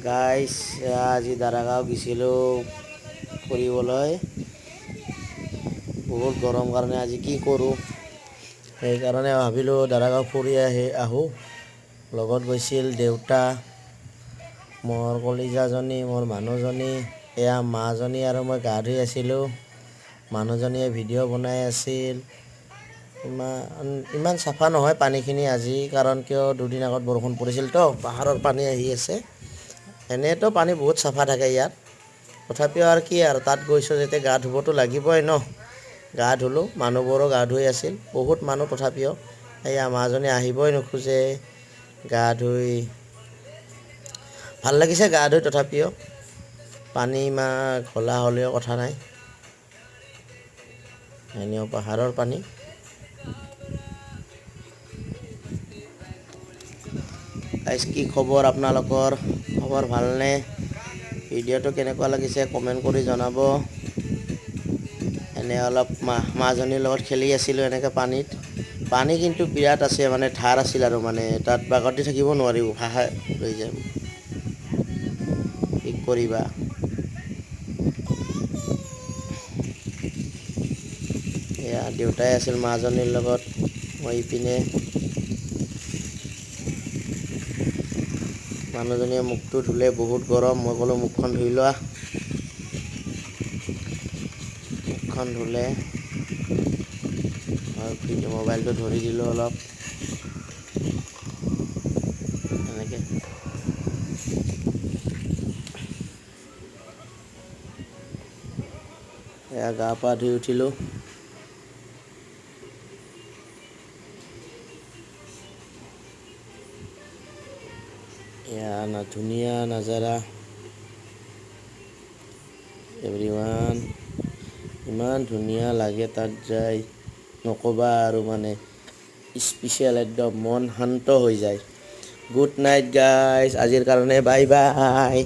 Guys আজি দাৰাগাঁও গৈছিলোঁ ফুৰিবলৈ। বহুত গৰম কাৰণে আজি কি কৰোঁ, সেইকাৰণে ভাবিলোঁ দাৰাগাঁও ফুৰি আহোঁ। লগত গৈছিল দেউতা, মোৰ কলিজাজনী, মোৰ মানুহজনী, এয়া মাজনী আৰু মই গা ধুই আছিলোঁ। মানুহজনীয়ে ভিডিঅ' বনাই আছিল। ইমান চাফা নহয় পানীখিনি আজি, কাৰণ কিয় দুদিন আগত বৰষুণ পৰিছিল তো, পাহাৰৰ পানী আহি আছে। এনেতো পানী বহুত চাফা থাকে ইয়াত, তথাপিও আৰু কি আৰু তাত গৈছোঁ যেতিয়া গা ধুবতো লাগিবই ন। গা ধুলোঁ, মানুহবোৰো গা ধুই আছিল, বহুত মানুহ। তথাপিও এয়া মাজনী আহিবই নোখোজে গা ধুই। ভাল লাগিছে গা ধুই, তথাপিও পানী ইমান ঘোলা হ'লেও কথা নাই, এনেও পাহাৰৰ পানী। গাইছ, কি খবৰ আপোনালোকৰ? খবৰ ভালনে? ভিডিঅ'টো কেনেকুৱা লাগিছে কমেণ্ট কৰি জনাব। এনে অলপ মাজনীৰ লগত খেলি আছিলোঁ এনেকৈ পানীত। পানী কিন্তু বিৰাট আছে, মানে ধাৰ আছিল আৰু মানে তাত বাগতি থাকিব নোৱাৰিব, ভাষা লৈ যায়। কি কৰিবা। এয়া দেউতাই আছিল মাজনীৰ লগত, মই ইপিনে। মানুহজনীয়ে মুখটো ধুলে, বহুত গৰম। মই ক'লোঁ মুখখন ধুই লোৱা। মুখখন ধুলে, মই মোবাইলটো ধৰি দিলোঁ অলপ এনেকৈ। এয়া গা পা ধুই উঠিলোঁ। এয়া ধুনীয়া নাজাৰা এভৰিৱান, ইমান ধুনীয়া লাগে তাত যাই, নক'বা আৰু মানে স্পেচিয়েল, একদম মন শান্ত হৈ যায়। গুড নাইট গাইজ, আজিৰ কাৰণে বাই বাই।